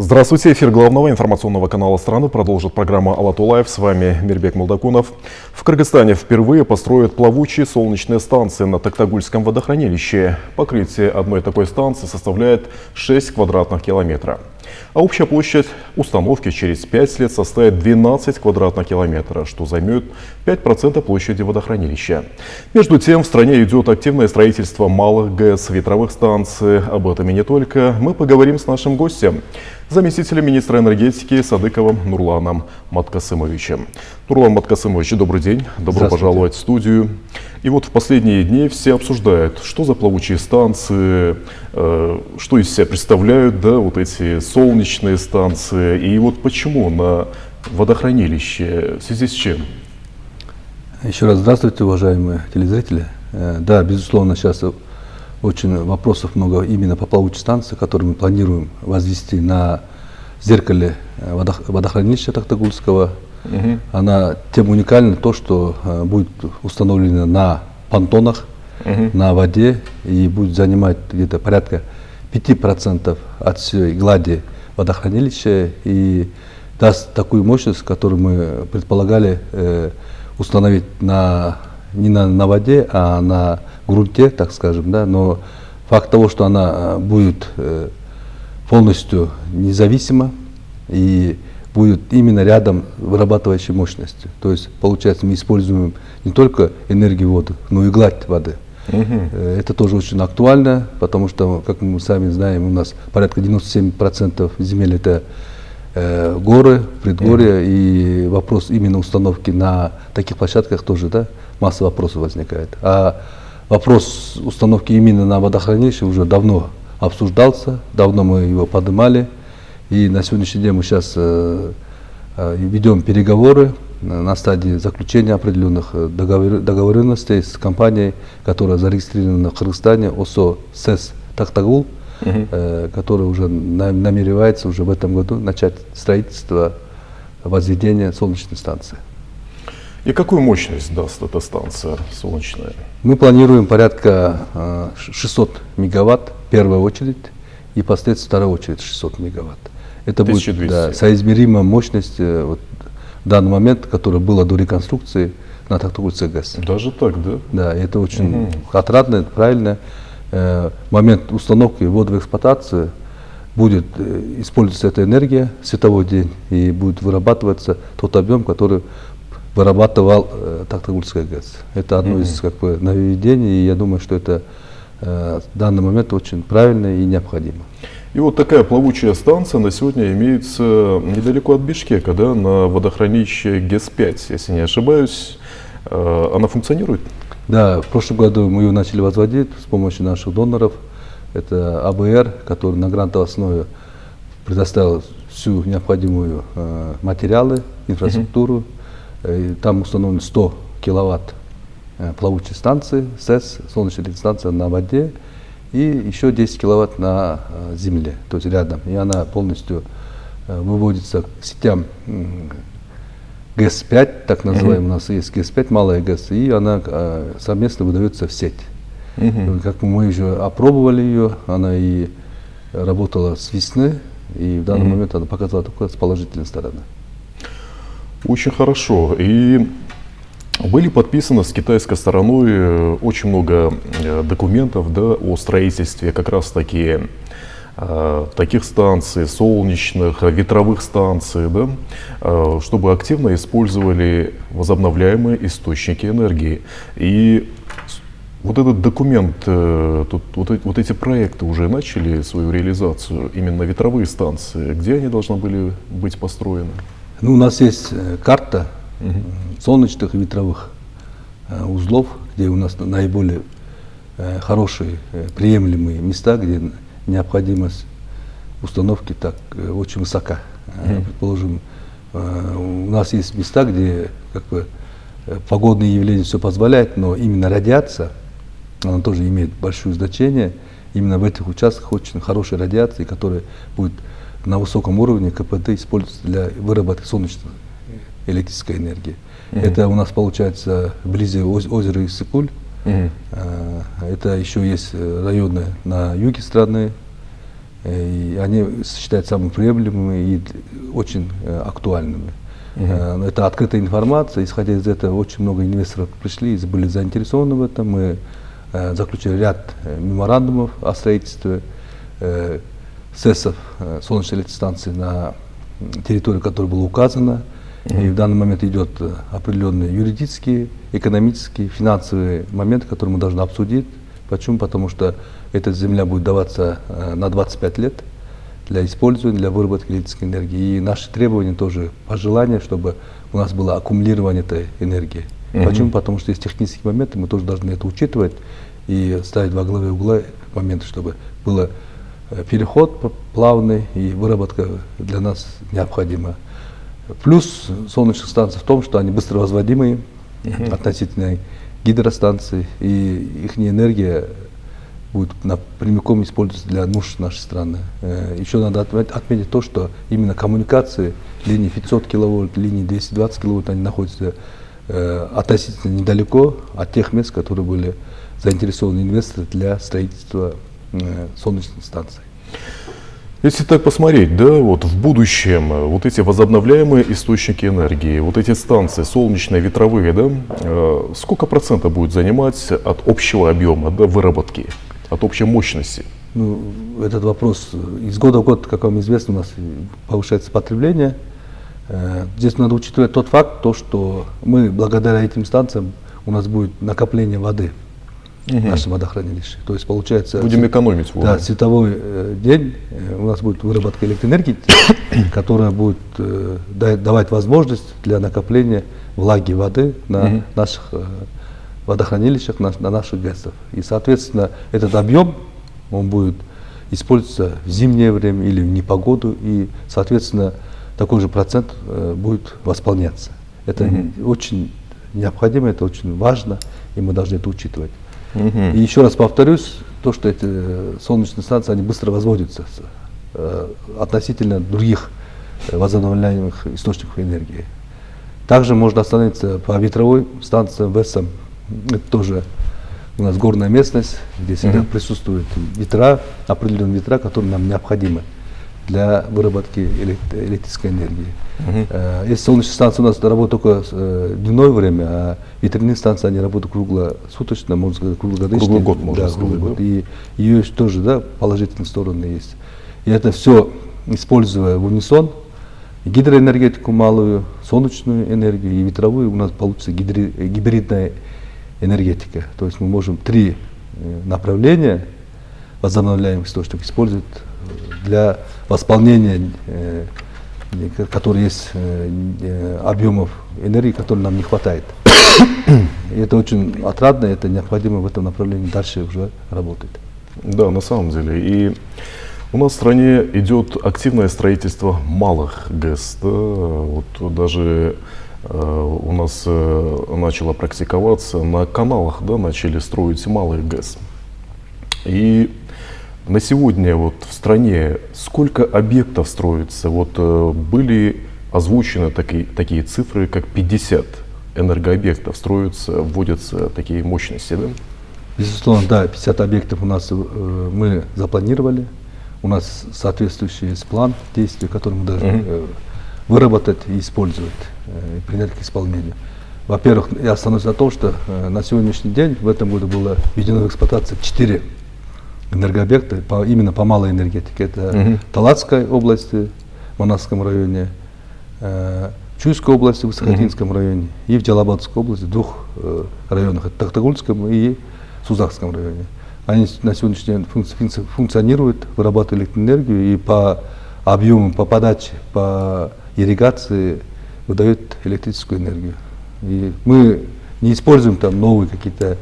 Здравствуйте, эфир главного информационного канала страны продолжит программа «Алату Лайв». С вами Мирбек Молдакунов. В Кыргызстане впервые построят плавучие солнечные станции на Токтагульском водохранилище. Покрытие одной такой станции составляет 6 квадратных километра. А общая площадь установки через 5 лет составит 12 квадратных километров, что займет 5% площади водохранилища. Между тем, в стране идет активное строительство малых ГЭС, ветровых станций. Об этом и не только. Мы поговорим с нашим гостем, заместителем министра энергетики Садыковым Нурланом Маткасымовичем. Нурлан Маткасымович, добрый день. Добро пожаловать в студию. И вот в последние дни все обсуждают, что за плавучие станции, что из себя представляют, да, вот эти солнечные станции. И вот почему на водохранилище, в связи с чем? Еще раз здравствуйте, уважаемые телезрители. Да, безусловно, сейчас очень вопросов много именно по плавучей станции, которую мы планируем возвести на зеркале водохранилища Токтагульского. Она тем уникальна, то, что будет установлена на понтонах, на воде и будет занимать где-то порядка 5% от всей глади водохранилища и даст такую мощность, которую мы предполагали установить не на воде, а на грунте, так скажем, да, но факт того, что она будет полностью независима и будет именно рядом вырабатывающей мощности. То есть, получается, мы используем не только энергию воды, но и гладь воды. Это тоже очень актуально, потому что, как мы сами знаем, у нас порядка 97% земель это горы, предгорья, и вопрос именно установки на таких площадках тоже, да, масса вопросов возникает. А вопрос установки именно на водохранилище уже давно обсуждался, давно мы его поднимали. И на сегодняшний день мы сейчас ведем переговоры на стадии заключения определенных договоренностей с компанией, которая зарегистрирована в Кыргызстане, ОСО СЭС Токтагул, которая уже намеревается уже в этом году начать строительство возведения солнечной станции. И какую мощность даст эта станция солнечная? Мы планируем порядка 600 мегаватт в первую очередь и впоследствии вторую очередь 600 мегаватт. Это 1200. Будет, да, соизмеримая мощность вот, в данный момент, которая была до реконструкции на Токтагульской ГЭС. Даже так, да? Да, это очень отрадно, это правильно. Момент установки ввода в эксплуатацию будет использоваться эта энергия, световой день, и будет вырабатываться тот объем, который вырабатывал Токтагульская ГЭС. Это одно из нововведений, и я думаю, что это в данный момент очень правильно и необходимо. И вот такая плавучая станция на сегодня имеется недалеко от Бишкека, да, на водохранилище ГЭС-5, если не ошибаюсь. Она функционирует? Да, в прошлом году мы ее начали возводить с помощью наших доноров. Это АБР, который на грантовой основе предоставил всю необходимую материалы, инфраструктуру. И там установлено 100 киловатт плавучей станции, СЭС, солнечная электростанция на воде, и еще 10 киловатт на земле, то есть рядом. И она полностью выводится к сетям ГЭС-5, так называемый, у нас есть ГЭС-5, малая ГЭС, и она совместно выдается в сеть. Как мы уже опробовали ее, она и работала с весны, и в данный момент она показала только с положительной стороны. Очень хорошо. И были подписаны с китайской стороной очень много документов, да, о строительстве как раз таки таких станций, солнечных, ветровых станций, да, чтобы активно использовали возобновляемые источники энергии. И вот этот документ, вот эти проекты уже начали свою реализацию, именно ветровые станции. Где они должны были быть построены? Ну, у нас есть карта солнечных и ветровых узлов, где у нас наиболее хорошие, приемлемые места, где необходимость установки так очень высока. Предположим, у нас есть места, где как бы погодные явления все позволяют, но именно радиация, она тоже имеет большое значение. Именно в этих участках очень хорошая радиация, которая будет на высоком уровне КПД используется для выработки солнечной электрической энергии. Это у нас получается вблизи озера Иссык-Куль. Это еще есть районы на юге страны, И они считаются самыми приемлемыми и очень актуальными. Это открытая информация, исходя из этого очень много инвесторов пришли и были заинтересованы в этом. Мы заключили ряд меморандумов о строительстве СЭСов, солнечной электростанции на территории, которая была указана. И в данный момент идет определенные юридические, экономические, финансовые моменты, которые мы должны обсудить. Почему? Потому что эта земля будет даваться на 25 лет для использования, для выработки электрической энергии. И наши требования тоже, пожелания, чтобы у нас было аккумулирование этой энергии. Почему? Потому что есть технические моменты, мы тоже должны это учитывать и ставить во главе угла моменты, чтобы был переход плавный и выработка для нас необходима. Плюс солнечных станций в том, что они быстро возводимые относительно гидростанций, и их энергия будет прямиком использоваться для нужд нашей страны. Еще надо отметить то, что именно коммуникации, линии 500 киловольт, линии 220 киловольт, они находятся относительно недалеко от тех мест, которые были заинтересованы инвесторы для строительства солнечных станций. Если так посмотреть, да, вот в будущем вот эти возобновляемые источники энергии, вот эти станции солнечные, ветровые, да, сколько процентов будет занимать от общего объема, да, выработки, от общей мощности? Ну, этот вопрос из года в год, как вам известно, у нас повышается потребление. Здесь надо учитывать тот факт, что мы благодаря этим станциям у нас будет накопление воды. Наше водохранилище. То есть получается... Будем экономить воду. Да, световой день у нас будет выработка электроэнергии, которая будет давать возможность для накопления влаги воды на наших водохранилищах, на наших ГЭСах. И, соответственно, этот объем, он будет использоваться в зимнее время или в непогоду, и, соответственно, такой же процент будет восполняться. Это очень необходимо, это очень важно, и мы должны это учитывать. И еще раз повторюсь, то, что эти солнечные станции, они быстро возводятся относительно других возобновляемых источников энергии. Также можно остановиться по ветровой станции ВЭСам. Это тоже у нас горная местность, где всегда присутствуют ветра, определенные ветра, которые нам необходимы для выработки электрической энергии. Если солнечные станции у нас работают только в дневное время, а ветряные станции, они работают круглосуточно, можно сказать, круглогодично. Круглый год, можно сказать. Круглый год. И ее тоже, да, положительные стороны есть. И это все, используя в унисон, гидроэнергетику малую, солнечную энергию и ветровую, у нас получится гибридная энергетика. То есть мы можем 3 направления возобновляемых источников использовать для восполнения, которые есть, объемов энергии, которые нам не хватает. И это очень отрадно, это необходимо в этом направлении дальше уже работать. Да, на самом деле. И у нас в стране идет активное строительство малых ГЭС. Да? Вот даже у нас начало практиковаться на каналах, да, начали строить малые ГЭС. И на сегодня вот в стране сколько объектов строится? Вот были озвучены такие цифры, как 50 энергообъектов строятся, вводятся такие мощности, да? Безусловно, да, 50 объектов у нас мы запланировали. У нас соответствующий есть план действий, который мы должны выработать и использовать, и принять к исполнению. Во-первых, я остановлюсь на том, что на сегодняшний день в этом году было введено в эксплуатацию 4 энергообъекта именно по малой энергетике. Это Талацкая область, в Манасском районе, Чуйской области, в Сахатинском районе и в Джалабадской области, в 2 районах, это Тахтагульском и Сузахском районе. Они на сегодняшний день функционируют, вырабатывают электроэнергию и по объему, по подаче, по ирригации выдают электрическую энергию. И мы не используем там новые какие-то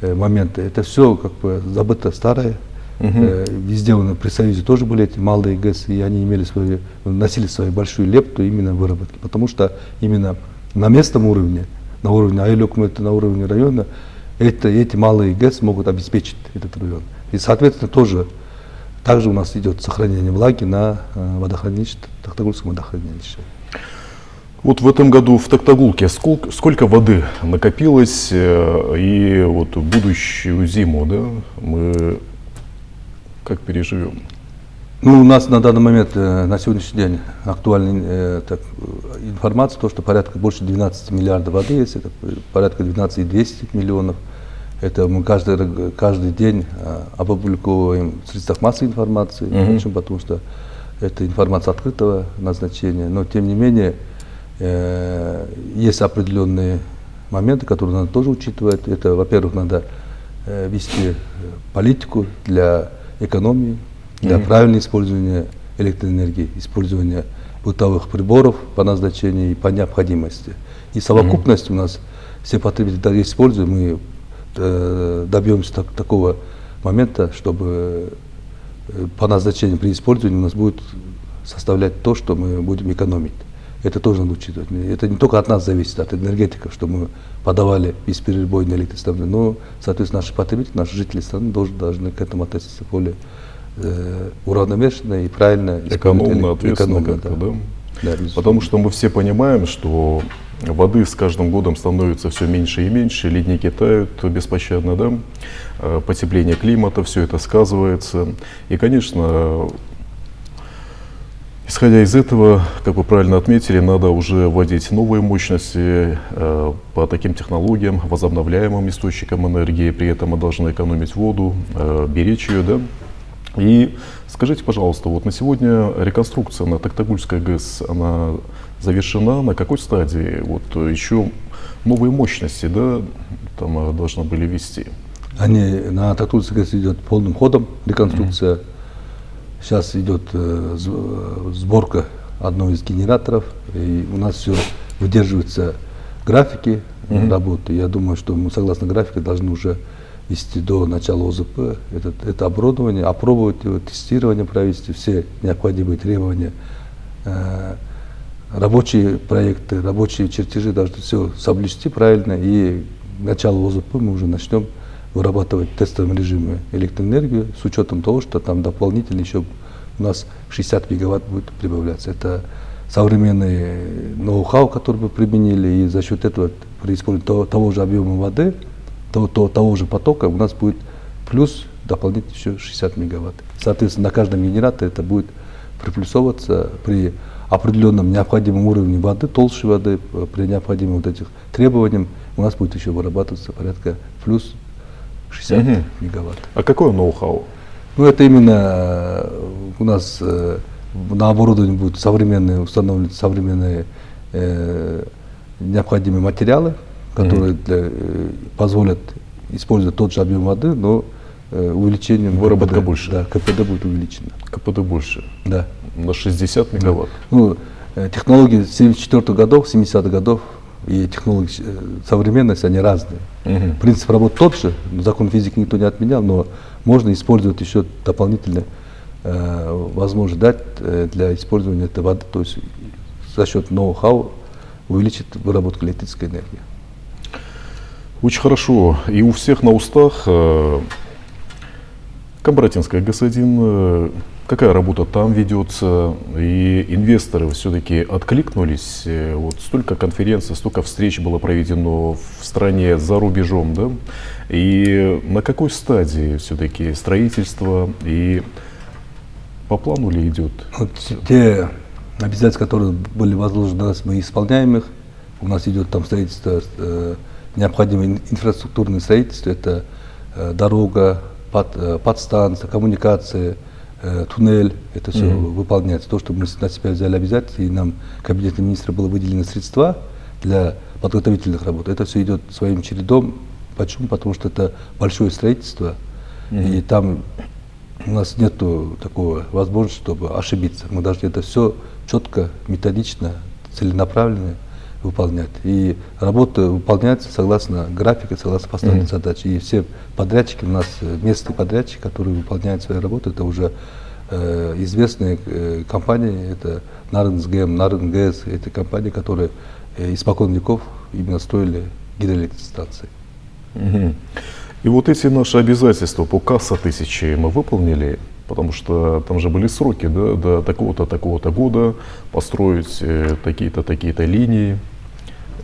моменты. Это все как бы забыто старое. Везде при Союзе тоже были эти малые ГЭС, и они носили свою большую лепту именно в выработке. Потому что именно на местном уровне, на уровне Айлёкмета, на уровне района, эти малые ГЭС могут обеспечить этот район. И, соответственно, также у нас идет сохранение влаги на водохранилище, Тахтагульском водохранилище. Вот в этом году в Токтагулке сколько воды накопилось, и вот будущую зиму, да, мы как переживем? Ну, у нас на данный момент, на сегодняшний день, актуальная информация, то, что порядка больше 12 миллиардов воды есть, это порядка 12,200 миллионов. Это мы каждый день опубликовываем в средствах массовой информации, почему? Потому что это информация открытого назначения, но тем не менее есть определенные моменты, которые надо тоже учитывать. Это, во-первых, надо вести политику для экономии, для правильного использования электроэнергии, использования бытовых приборов по назначению и по необходимости. И совокупность у нас все потребители используем, мы добьемся такого момента, чтобы по назначению при использовании у нас будет составлять то, что мы будем экономить. Это тоже надо учитывать. Это не только от нас зависит, от энергетиков, что мы подавали бесперебойно электроснабжение, но, соответственно, наши потребители, наши жители страны должны к этому относиться более уравновешенно и правильно. Экономно, ответственно как-то, да? Да, потому что мы все понимаем, что воды с каждым годом становится все меньше и меньше, ледники тают беспощадно, да? Потепление климата, все это сказывается. И, конечно, исходя из этого, как вы правильно отметили, надо уже вводить новые мощности по таким технологиям, возобновляемым источникам энергии, при этом мы должны экономить воду, беречь ее, да? И скажите, пожалуйста, вот на сегодня реконструкция на Токтагульской ГЭС, она завершена, на какой стадии? Вот еще новые мощности, да, там должны были ввести? Они на Токтагульской ГЭС идет полным ходом реконструкция. Сейчас идет сборка одного из генераторов, и у нас все выдерживаются графики работы. Я думаю, что мы, согласно графику, должны уже вести до начала ОЗП это оборудование, опробовать его, тестирование провести, все необходимые требования, рабочие проекты, рабочие чертежи должны все соблюсти правильно, и к началу ОЗП мы уже начнем вырабатывать в тестовом режиме электроэнергию с учетом того, что там дополнительно еще у нас 60 мегаватт будет прибавляться. Это современный ноу-хау, который мы применили, и за счет этого при использовании того же объема воды, того же потока у нас будет плюс дополнительно еще 60 мегаватт. Соответственно, на каждом генераторе это будет приплюсовываться при определенном необходимом уровне воды, толще воды, при необходимых вот этих требованиях у нас будет еще вырабатываться порядка плюс 60 мегаватт. А какое ноу-хау? Ну, это именно у нас на оборудовании будут установлены современные необходимые материалы, которые позволят использовать тот же объем воды, но увеличением выработка больше. Да, КПД будет увеличено. КПД больше? Да. На 60 мегаватт? Ну, технологии 74-х годов, 70-х годов и технологии современности, они разные. Принцип работы тот же, закон физики никто не отменял, но можно использовать еще дополнительно возможность дать для использования этой воды, то есть за счет ноу-хау увеличить выработку электрической энергии. Очень хорошо. И у всех на устах Камбратинская ГЭС-1, какая работа там ведется, и инвесторы все-таки откликнулись. Вот столько конференций, столько встреч было проведено в стране, за рубежом, да? И на какой стадии все-таки строительство, и по плану ли идет? Вот те обязательства, которые были возложены на нас, мы исполняем их. У нас идет там строительство, необходимое инфраструктурное строительство, это дорога, подстанция, коммуникации, туннель, это все выполняется. То, что мы на себя взяли обязательства, и нам Кабинетом министров было выделено средства для подготовительных работ, это все идет своим чередом. Почему? Потому что это большое строительство, и там у нас нет такого возможности, чтобы ошибиться. Мы должны это все четко, методично, целенаправленно выполнять. И работа выполняется согласно графику, согласно поставленной задаче. И все подрядчики, у нас местные подрядчики, которые выполняют свои работы, это уже известные компании, это Нарынсгэм, Нарынгэс, это компании, которые испокон веков именно строили гидроэлектростанции. И вот эти наши обязательства по КАСа-1000 мы выполнили, потому что там же были сроки, да, до такого-то, такого-то года построить такие-то, такие-то линии,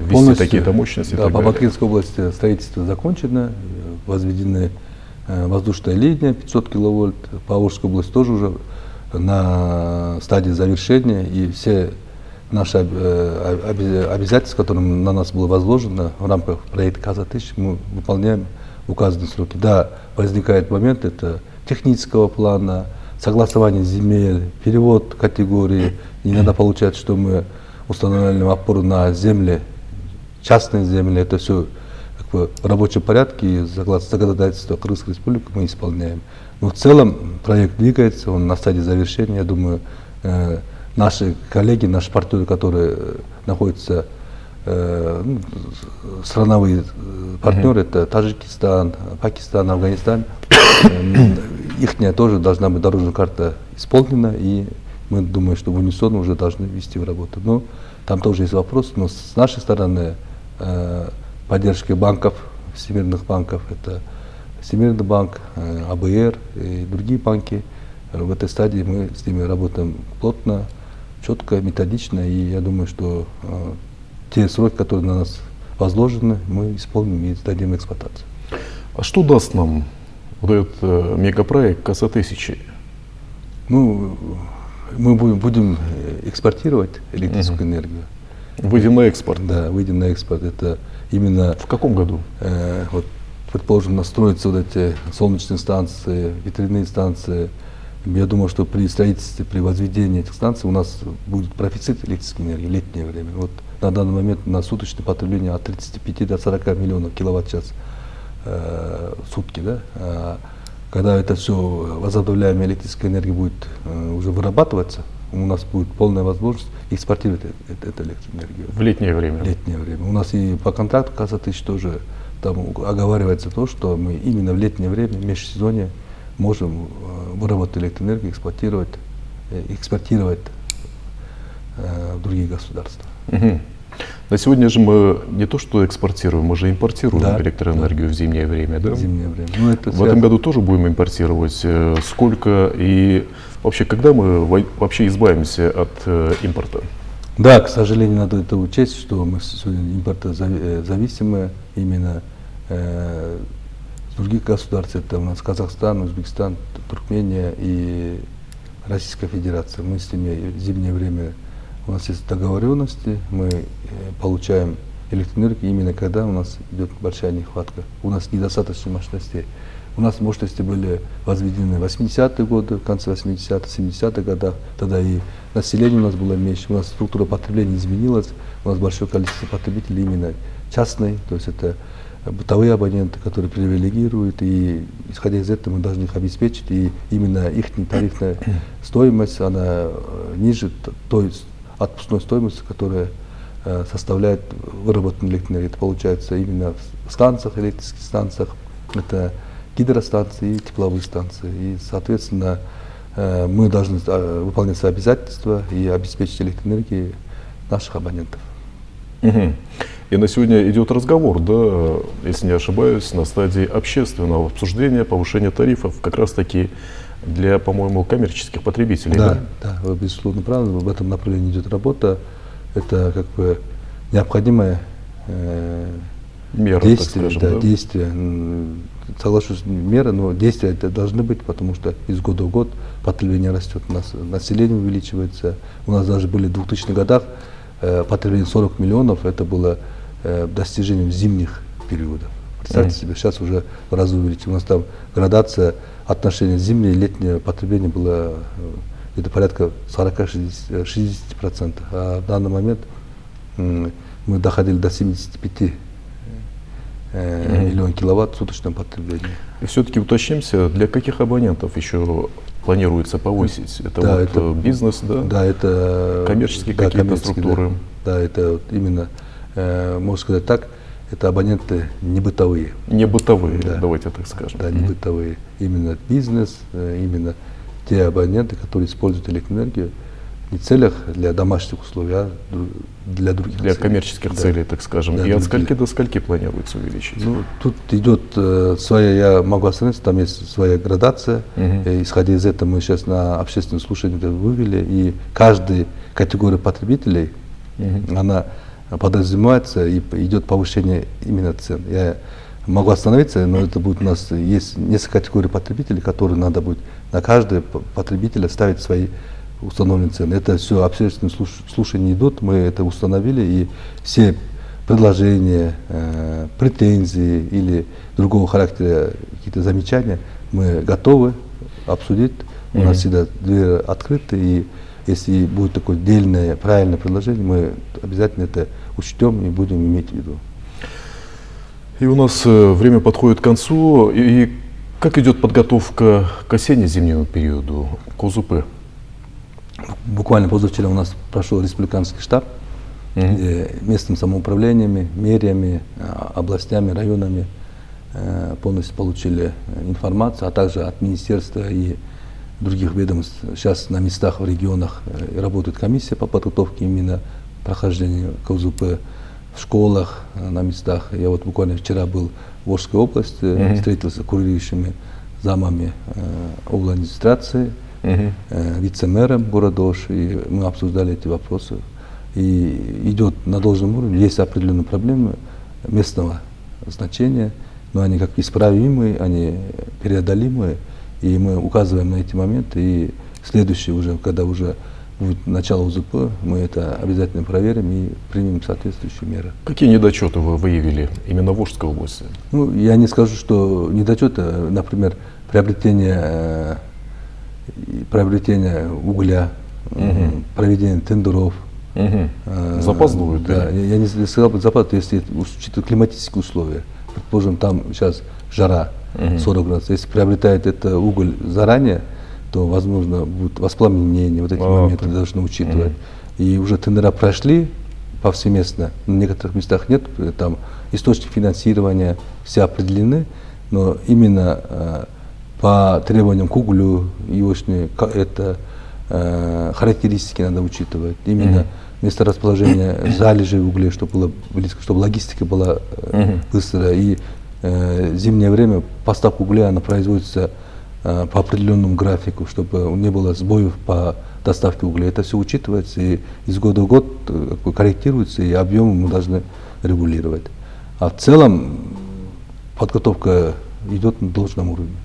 ввести такие-то мощности. Да, по Бакинской области строительство закончено, возведены воздушная линия 500 киловольт, по Волжской области тоже уже на стадии завершения, и все наши обязательства, которые на нас было возложено в рамках проекта КАЗа-1000, мы выполняем в указанные сроки. Да, возникает момент, это технического плана, согласование земель, перевод категории. Иногда получается, что мы устанавливаем опору на земли, частные земли, это все как бы в рабочем порядке, и законодательство Кыргызской Республики мы исполняем. Но в целом проект двигается, он на стадии завершения. Я думаю, наши коллеги, наши партнеры, которые находятся, страновые партнеры, это Таджикистан, Пакистан, Афганистан, их тоже должна быть дорожная карта исполнена, и мы думаем, что в унисон уже должны ввести в работу. Но там тоже есть вопрос, но с нашей стороны поддержки банков, всемирных банков, это Всемирный банк, АБР и другие банки. В этой стадии мы с ними работаем плотно, четко, методично, и я думаю, что те сроки, которые на нас возложены, мы исполним и сдадим в эксплуатацию. А что даст нам вот этот мегапроект КАЗа-1000? Ну, мы будем экспортировать электрическую энергию. Выйдем на экспорт? Да, выйдем на экспорт. Это именно... В каком году? Вот, предположим, настроятся вот эти солнечные станции, ветряные станции. Я думаю, что при строительстве, при возведении этих станций у нас будет профицит электрической энергии в летнее время. Вот на данный момент на суточное потребление от 35 до 40 миллионов киловатт-час в сутки. Да? Когда это все возобновляемая электрическая энергия будет уже вырабатываться, у нас будет полная возможность экспортировать эту электроэнергию. В летнее время? В летнее время. У нас и по контракту КАЗа-1000 тоже там оговаривается то, что мы именно в летнее время, в межсезонье, можем выработать электроэнергию, экспортировать в другие государства. Угу. На сегодня же мы не то что экспортируем, мы же импортируем электроэнергию в зимнее время, да? В зимнее время. Ну, это в этом году тоже будем импортировать. Сколько и вообще, когда мы вообще избавимся от импорта? Да, к сожалению, надо это учесть, что мы сегодня импортозависимы именно с других государств. Это у нас Казахстан, Узбекистан, Туркмения и Российская Федерация. Мы с ними в зимнее время, у нас есть договоренности, мы получаем электроэнергию именно когда у нас идет большая нехватка. У нас недостаточно мощностей. У нас мощности были возведены в 80-е годы, в конце 80-х, 70-х годах. Тогда и население у нас было меньше, у нас структура потребления изменилась, у нас большое количество потребителей именно частные, то есть это бытовые абоненты, которые привилегируют, и исходя из этого мы должны их обеспечить, и именно их тарифная стоимость, она ниже той отпускной стоимости, которая составляет выработанную электроэнергию. Это получается именно в станциях, электрических станциях, это гидростанции и тепловые станции. И, соответственно, мы должны выполнять свои обязательства и обеспечить электроэнергией наших абонентов. Угу. И на сегодня идет разговор, да, если не ошибаюсь, на стадии общественного обсуждения повышения тарифов, как раз таки для, по-моему, коммерческих потребителей. Да, вы безусловно правы, в этом направлении идет работа. Это как бы необходимое мера, действие, так скажем, действие. Соглашусь, мера, но действия это должны быть, потому что из года в год потребление растет, у нас население увеличивается. У нас даже были в 2000-х годах потребление 40 миллионов, это было достижением зимних периодов. Представьте себе, сейчас уже в разы увеличилось. У нас там градация отношения зимнее и летнее потребление было где-то порядка 40-60%. А в данный момент мы доходили до 75 миллионов киловатт суточного потребления. И все-таки уточнимся, для каких абонентов еще планируется повысить? Это это бизнес, да? Да, это коммерческие какие-то структуры. Да, это вот именно, можно сказать так, это абоненты не бытовые. Не бытовые, давайте так скажем. Да, не бытовые. Именно бизнес, именно те абоненты, которые используют электроэнергию не в целях для домашних условий, а для других целей. Для коммерческих целей, так скажем. И от скольки до скольки планируется увеличить? Ну, тут идет своя, я могу остановиться, там есть своя градация. Исходя из этого мы сейчас на общественное слушание вывели, и каждая категория потребителей, она подразумевается, и идет повышение именно цен. Я могу остановиться, но это будет у нас есть несколько категорий потребителей, которые надо будет на каждого потребителя ставить свои установленные цены. Это все общественные слушания идут, мы это установили, и все предложения, претензии или другого характера какие-то замечания мы готовы обсудить. У нас всегда двери открыты, и если будет такое дельное, правильное предложение, мы обязательно это учтем и будем иметь в виду. И у нас время подходит к концу. И как идет подготовка к осенне-зимнему периоду, к ОЗП? Буквально позавчера у нас прошел республиканский штаб, где местными самоуправлениями, мериями, областями, районами полностью получили информацию, а также от министерства и других ведомств. Сейчас на местах в регионах работает комиссия по подготовке именно прохождения КЗУП в школах, на местах. Я вот буквально вчера был в Волжской области, встретился с курирующими замами областной администрации, вице-мэром города Ош, и мы обсуждали эти вопросы. И идет на должном уровне, есть определенные проблемы местного значения, но они как исправимые, они преодолимые, и мы указываем на эти моменты, и следующий уже, когда уже будет начало УЗП, мы это обязательно проверим и примем соответствующие меры. Какие недочеты вы выявили именно в Волжской области? Ну, я не скажу, что недочеты, например, приобретение угля, проведение тендеров. Запаздывают? Да, я не сказал бы запаздывают, если учитывать климатические условия. Предположим, там сейчас жара 40 градусов. Если приобретает это уголь заранее, то, возможно, будет воспламенение, вот эти моменты должны учитывать. И уже тендера прошли повсеместно, в некоторых местах нет, там источники финансирования все определены, но именно по требованиям к углю, это характеристики надо учитывать. Именно месторасположение залежей угля, чтобы было близко, чтобы логистика была быстрая. И зимнее время поставка угля она производится по определенному графику, чтобы не было сбоев по доставке угля. Это все учитывается и из года в год корректируется, и объемы мы должны регулировать. А в целом подготовка идет на должном уровне.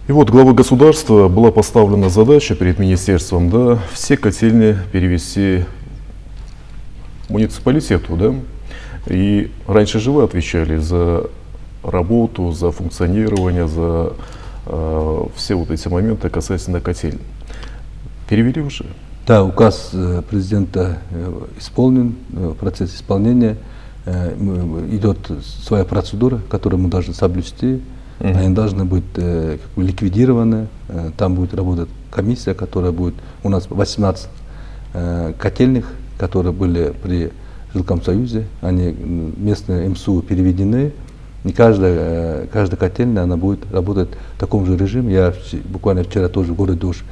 И вот главой государства была поставлена задача перед министерством, да, все котельные перевести муниципалитету, да. И раньше же вы отвечали за работу, за функционирование, за все вот эти моменты касательно котель. Перевели уже? Да, указ президента исполнен, процесс исполнения. Идет своя процедура, которую мы должны соблюсти. Они должны быть ликвидированы. Там будет работать комиссия, которая будет... У нас 18 котельных, которые были при Жилкомсоюзе. Они местные МСУ переведены. И каждая котельная она будет работать в таком же режиме. Я буквально вчера тоже в городе Ош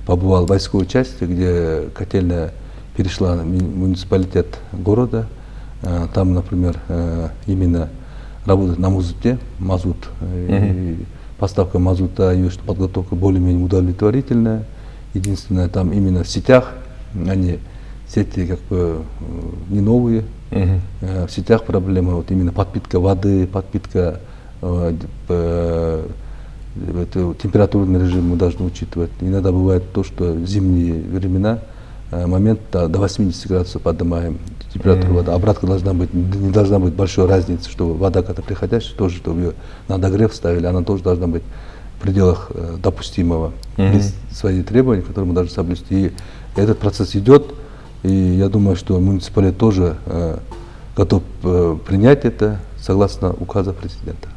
побывал в войсковой части, где котельная перешла на муниципалитет города. Там, например, именно работает на мазуте, мазут. И поставка мазута, ее подготовка более-менее удовлетворительная. Единственное, там именно в сетях, они сети как бы не новые. В сетях проблема, вот именно подпитка воды, подпитка, температурный режим мы должны учитывать. Иногда бывает то, что в зимние времена момент до 80 градусов поднимаем температуру воды. Обратка должна быть, не должна быть большой разницы, чтобы вода, когда приходящая, тоже, чтобы ее на догрев ставили, она тоже должна быть в пределах допустимого. Есть свои требования, которые мы должны соблюсти. И этот процесс идет, и я думаю, что муниципалитет тоже готов принять это согласно указа президента.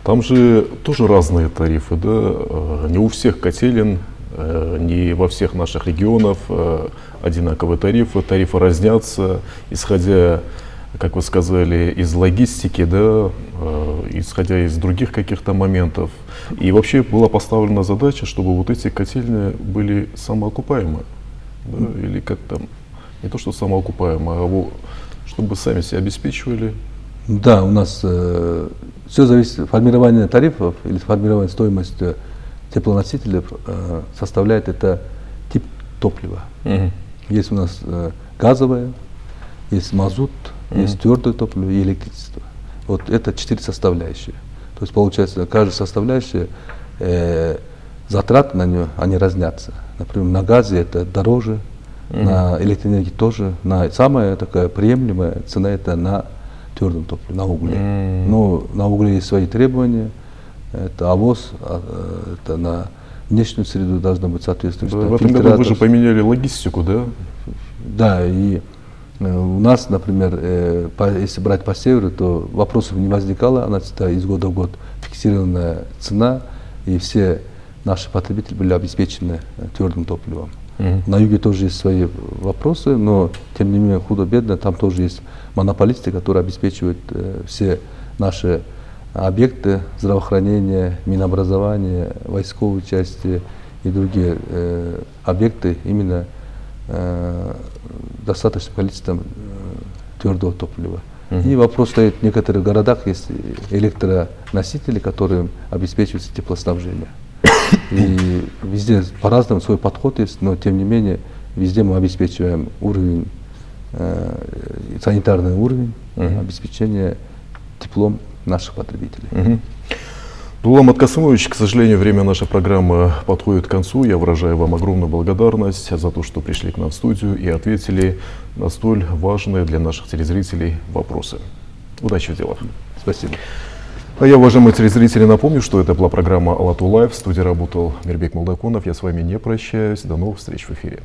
Там же тоже разные тарифы, да? Не у всех котелен, не во всех наших регионах одинаковые тарифы. Тарифы разнятся, исходя, как вы сказали, из логистики, да, исходя из других каких-то моментов. И вообще была поставлена задача, чтобы вот эти котельные были самоокупаемые. Да? Или как там, не то что самоокупаемые, а чтобы сами себя обеспечивали. Да, у нас все зависит от формирования тарифов или формирования стоимости теплоносителей составляет это тип топлива. Есть у нас газовое, есть мазут, есть твердое топливо и электричество. Вот это 4 составляющие. То есть получается, каждая составляющая, затраты на нее, они разнятся. Например, на газе это дороже, на электроэнергии тоже. Самая такая приемлемая цена это на твердом топливе, на угле. Но на угле есть свои требования. Это АВОЗ, это на внешнюю среду должно быть соответствующее. В этом году вы же поменяли логистику, да? Да, и у нас, например, если брать по северу, то вопросов не возникало, она всегда из года в год фиксированная цена, и все наши потребители были обеспечены твердым топливом. На юге тоже есть свои вопросы, но тем не менее худо-бедно, там тоже есть монополисты, которые обеспечивают все наши объекты здравоохранения, Минобразования, войсковой части и другие объекты именно достаточным количеством твердого топлива. И вопрос стоит, в некоторых городах есть электроносители, которые обеспечивают теплоснабжение. И везде по-разному свой подход есть, но тем не менее везде мы обеспечиваем уровень, санитарный уровень обеспечения теплом наших потребителей. Дулам Аткасымович, к сожалению, время нашей программы подходит к концу. Я выражаю вам огромную благодарность за то, что пришли к нам в студию и ответили на столь важные для наших телезрителей вопросы. Удачи в делах. Спасибо. А я, уважаемые телезрители, напомню, что это была программа «Алату Лайв». В студии работал Мирбек Молдакунов. Я с вами не прощаюсь. До новых встреч в эфире.